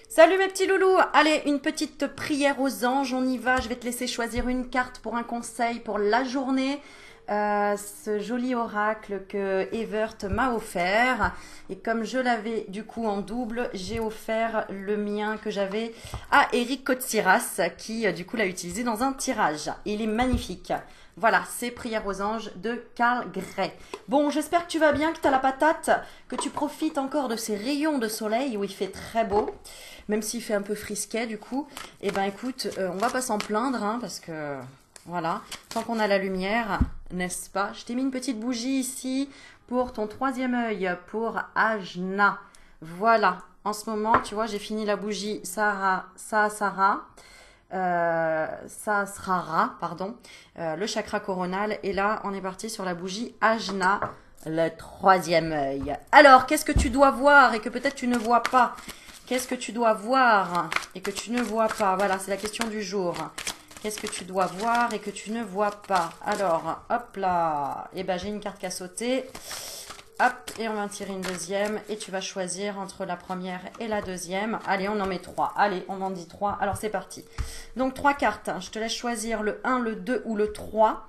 Salut mes petits loulous. Allez, une petite prière aux anges, on y va. Je vais te laisser choisir une carte pour un conseil pour la journée. Ce joli oracle que Evert m'a offert. Et comme je l'avais du coup en double, j'ai offert le mien que j'avais à Eric Kotsiras qui du coup l'a utilisé dans un tirage. Il est magnifique. Voilà, c'est Prière aux anges de Carl Gray. Bon, j'espère que tu vas bien, que tu as la patate, que tu profites encore de ces rayons de soleil où il fait très beau, même s'il fait un peu frisquet du coup. Eh ben écoute, on va pas s'en plaindre, hein, parce que voilà, tant qu'on a la lumière, n'est-ce pas? Je t'ai mis une petite bougie ici pour ton troisième œil, pour Ajna. Voilà, en ce moment, tu vois, j'ai fini la bougie Sahasrara, Sahasrara, pardon, le chakra coronal. Et là, on est parti sur la bougie Ajna, le troisième œil. Alors, qu'est-ce que tu dois voir et que peut-être tu ne vois pas? Qu'est-ce que tu dois voir et que tu ne vois pas? Voilà, c'est la question du jour. Qu'est-ce que tu dois voir et que tu ne vois pas? Alors, hop là. Eh ben, j'ai une carte qui a sauté. Hop, et on va en tirer une deuxième. Et tu vas choisir entre la première et la deuxième. Allez, on en met trois. Allez, on en dit trois. Alors, c'est parti. Donc, trois cartes. Je te laisse choisir le 1, le 2 ou le 3.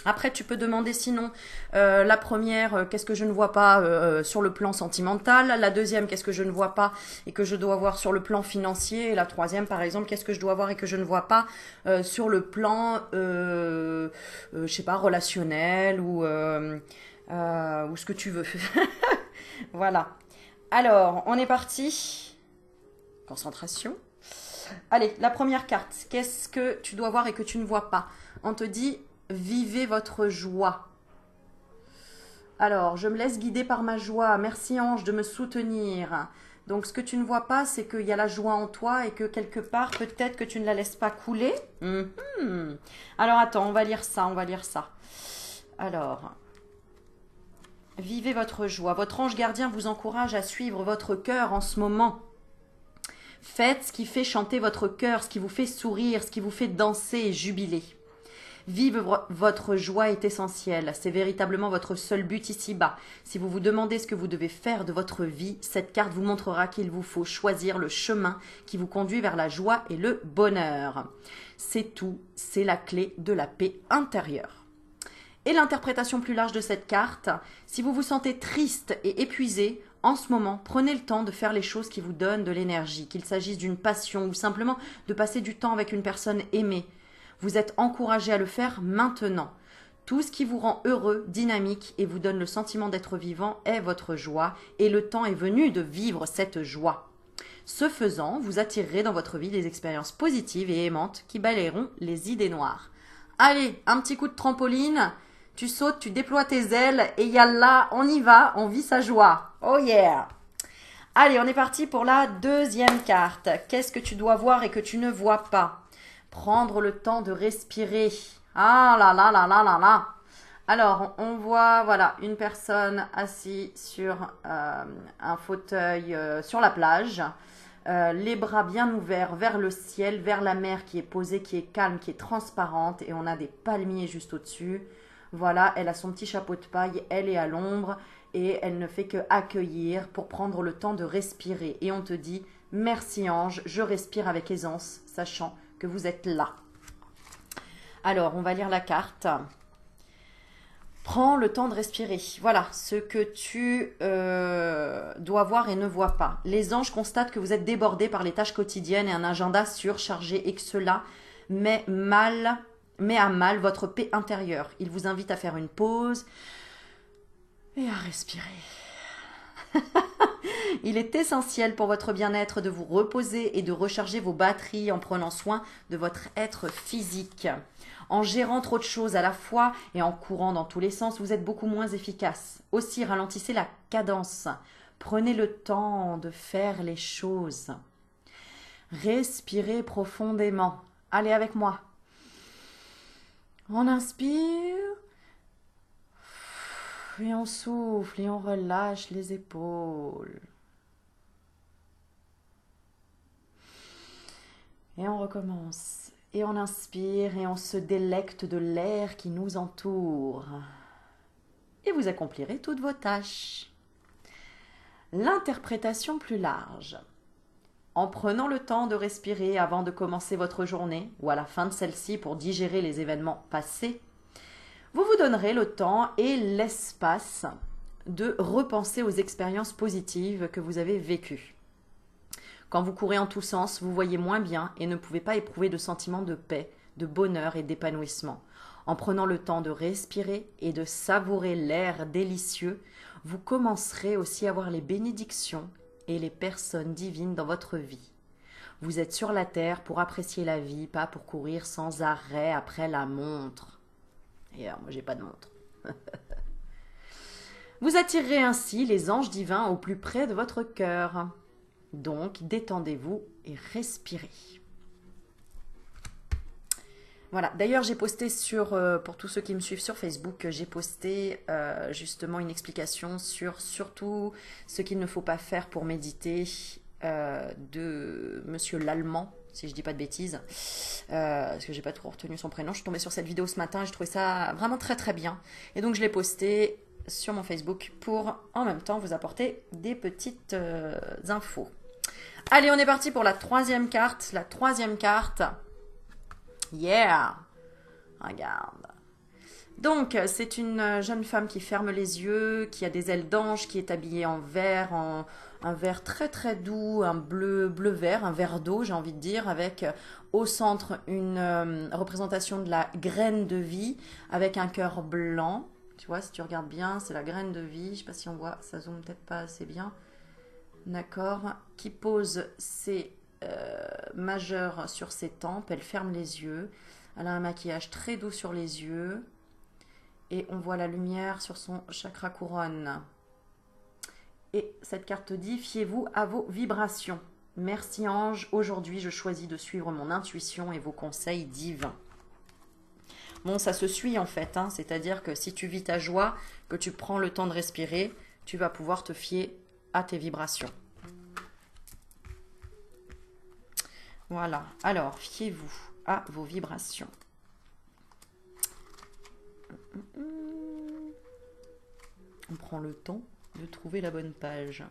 Après, tu peux demander sinon la première, qu'est-ce que je ne vois pas sur le plan sentimental. La deuxième, qu'est-ce que je ne vois pas et que je dois voir sur le plan financier. Et la troisième, par exemple, qu'est-ce que je dois voir et que je ne vois pas sur le plan, je sais pas, relationnel ou ce que tu veux. Voilà. Alors, on est parti. Concentration. Allez, la première carte. Qu'est-ce que tu dois voir et que tu ne vois pas? On te dit vivez votre joie. Alors, je me laisse guider par ma joie. Merci ange de me soutenir. Donc, ce que tu ne vois pas, c'est qu'il y a la joie en toi et que quelque part, peut-être que tu ne la laisses pas couler. Alors, attends, on va lire ça, on va lire ça. Alors, vivez votre joie. Votre ange gardien vous encourage à suivre votre cœur en ce moment. Faites ce qui fait chanter votre cœur, ce qui vous fait sourire, ce qui vous fait danser et jubiler. Vivre votre joie est essentiel, c'est véritablement votre seul but ici-bas. Si vous vous demandez ce que vous devez faire de votre vie, cette carte vous montrera qu'il vous faut choisir le chemin qui vous conduit vers la joie et le bonheur. C'est tout, c'est la clé de la paix intérieure. Et l'interprétation plus large de cette carte, si vous vous sentez triste et épuisé, en ce moment, prenez le temps de faire les choses qui vous donnent de l'énergie, qu'il s'agisse d'une passion ou simplement de passer du temps avec une personne aimée. Vous êtes encouragé à le faire maintenant. Tout ce qui vous rend heureux, dynamique et vous donne le sentiment d'être vivant est votre joie et le temps est venu de vivre cette joie. Ce faisant, vous attirerez dans votre vie des expériences positives et aimantes qui balayeront les idées noires. Allez, un petit coup de trampoline, tu sautes, tu déploies tes ailes et yallah, on y va, on vit sa joie. Oh yeah! Allez, on est parti pour la deuxième carte. Qu'est-ce que tu dois voir et que tu ne vois pas? Prendre le temps de respirer. Ah là là là là là là. Alors, on voit, voilà, une personne assise sur un fauteuil sur la plage. Les bras bien ouverts vers le ciel, vers la mer qui est posée, qui est calme, qui est transparente. Et on a des palmiers juste au-dessus. Voilà, elle a son petit chapeau de paille, elle est à l'ombre. Et elle ne fait que accueillir pour prendre le temps de respirer. Et on te dit, merci ange, je respire avec aisance, sachant que vous êtes là. Alors, on va lire la carte. Prends le temps de respirer. Voilà ce que tu dois voir et ne vois pas. Les anges constatent que vous êtes débordé par les tâches quotidiennes et un agenda surchargé et que cela met à mal votre paix intérieure. Ils vous invitent à faire une pause et à respirer. Il est essentiel pour votre bien-être de vous reposer et de recharger vos batteries en prenant soin de votre être physique. En gérant trop de choses à la fois et en courant dans tous les sens, vous êtes beaucoup moins efficace. Aussi, ralentissez la cadence. Prenez le temps de faire les choses. Respirez profondément. Allez avec moi. On inspire. Et on souffle et on relâche les épaules. Et on recommence. Et on inspire et on se délecte de l'air qui nous entoure. Et vous accomplirez toutes vos tâches. L'interprétation plus large. En prenant le temps de respirer avant de commencer votre journée ou à la fin de celle-ci pour digérer les événements passés, vous vous donnerez le temps et l'espace de repenser aux expériences positives que vous avez vécues. Quand vous courez en tous sens, vous voyez moins bien et ne pouvez pas éprouver de sentiment de paix, de bonheur et d'épanouissement. En prenant le temps de respirer et de savourer l'air délicieux, vous commencerez aussi à voir les bénédictions et les personnes divines dans votre vie. Vous êtes sur la terre pour apprécier la vie, pas pour courir sans arrêt après la montre. Et alors, moi, j'ai pas de montre. Vous attirerez ainsi les anges divins au plus près de votre cœur. Donc, détendez-vous et respirez. Voilà, d'ailleurs j'ai posté pour tous ceux qui me suivent sur Facebook, j'ai posté justement une explication sur surtout ce qu'il ne faut pas faire pour méditer de Monsieur Lallemand, si je dis pas de bêtises, parce que j'ai pas trop retenu son prénom. Je suis tombée sur cette vidéo ce matin et je trouvais ça vraiment très très bien. Et donc je l'ai posté sur mon Facebook pour en même temps vous apporter des petites infos. Allez, on est parti pour la troisième carte. La troisième carte. Yeah! Regarde. Donc, c'est une jeune femme qui ferme les yeux, qui a des ailes d'ange, qui est habillée en vert, un vert très très doux, un bleu-vert, un vert d'eau, j'ai envie de dire, avec au centre une représentation de la graine de vie, avec un cœur blanc. Tu vois, si tu regardes bien, c'est la graine de vie. Je ne sais pas si on voit, ça zoome peut-être pas assez bien. D'accord? Qui pose ses majeures sur ses tempes, elle ferme les yeux, elle a un maquillage très doux sur les yeux et on voit la lumière sur son chakra couronne. Et cette carte dit, fiez-vous à vos vibrations. Merci ange, aujourd'hui je choisis de suivre mon intuition et vos conseils divins. Bon, ça se suit en fait, hein, c'est-à-dire que si tu vis ta joie, que tu prends le temps de respirer, tu vas pouvoir te fier à tes vibrations. Voilà, alors fiez-vous à vos vibrations. On prend le temps de trouver la bonne page.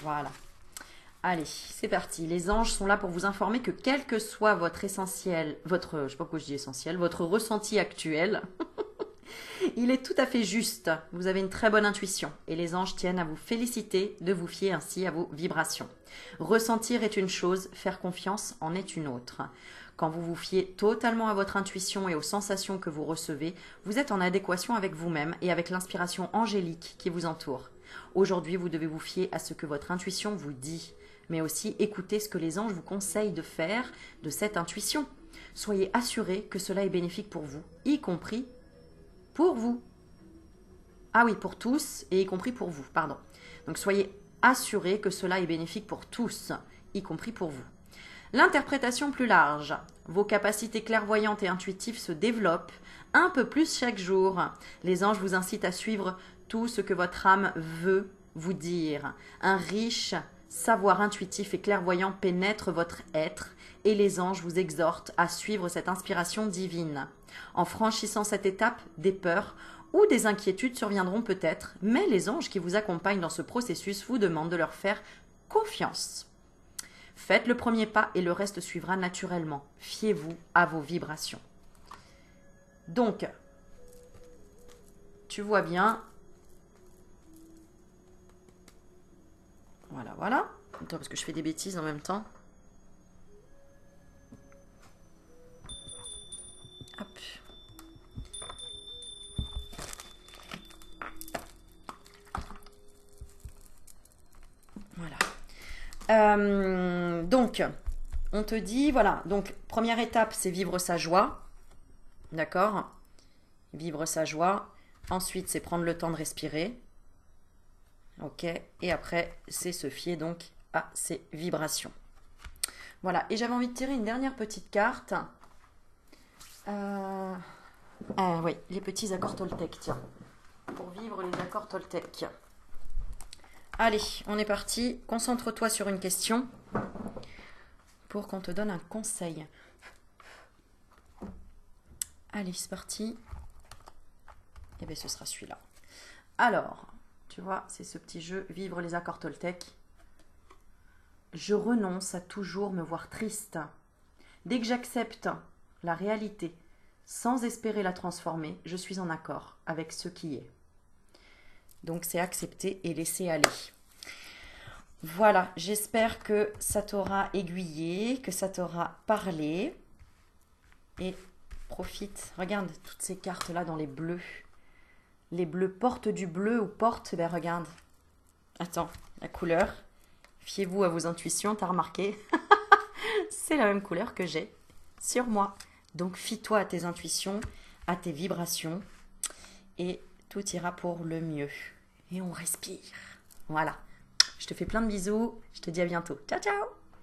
Voilà. Allez, c'est parti. Les anges sont là pour vous informer que quel que soit votre essentiel, je sais pas pourquoi je dis essentiel, votre ressenti actuel, il est tout à fait juste. Vous avez une très bonne intuition et les anges tiennent à vous féliciter de vous fier ainsi à vos vibrations. Ressentir est une chose, faire confiance en est une autre. Quand vous vous fiez totalement à votre intuition et aux sensations que vous recevez, vous êtes en adéquation avec vous-même et avec l'inspiration angélique qui vous entoure. Aujourd'hui, vous devez vous fier à ce que votre intuition vous dit, mais aussi écouter ce que les anges vous conseillent de faire de cette intuition. Soyez assurés que cela est bénéfique pour vous, y compris pour vous. Ah oui, pour tous et y compris pour vous, pardon. Donc soyez assurés que cela est bénéfique pour tous, y compris pour vous. L'interprétation plus large. Vos capacités clairvoyantes et intuitives se développent un peu plus chaque jour. Les anges vous incitent à suivre tout ce que votre âme veut vous dire. Un riche savoir intuitif et clairvoyant pénètre votre être et les anges vous exhortent à suivre cette inspiration divine. En franchissant cette étape, des peurs ou des inquiétudes surviendront peut-être, mais les anges qui vous accompagnent dans ce processus vous demandent de leur faire confiance. Faites le premier pas et le reste suivra naturellement. Fiez-vous à vos vibrations. Donc, tu vois bien. Voilà, voilà. Attends, parce que je fais des bêtises en même temps. Hop. Voilà. Donc, on te dit, voilà, donc première étape, c'est vivre sa joie. D'accord? Vivre sa joie. Ensuite, c'est prendre le temps de respirer. Ok? Et après, c'est se fier donc à ses vibrations. Voilà. Et j'avais envie de tirer une dernière petite carte. Oui, les petits accords Toltec, tiens. Pour vivre les accords Toltec. Allez, on est parti. Concentre-toi sur une question pour qu'on te donne un conseil. Allez, c'est parti. Et bien, ce sera celui-là. Alors, tu vois, c'est ce petit jeu, vivre les accords Toltec. je renonce à toujours me voir triste. Dès que j'accepte la réalité sans espérer la transformer, je suis en accord avec ce qui est. Donc c'est accepter et laisser aller. Voilà, j'espère que ça t'aura aiguillé, que ça t'aura parlé. Et profite, regarde toutes ces cartes-là dans les bleus. Les bleus portent du bleu ou portent, ben regarde. Attends, la couleur. Fiez-vous à vos intuitions, t'as remarqué? C'est la même couleur que j'ai sur moi. Donc fie-toi à tes intuitions, à tes vibrations. Et tout ira pour le mieux. Et on respire. Voilà. Je te fais plein de bisous. Je te dis à bientôt. Ciao, ciao!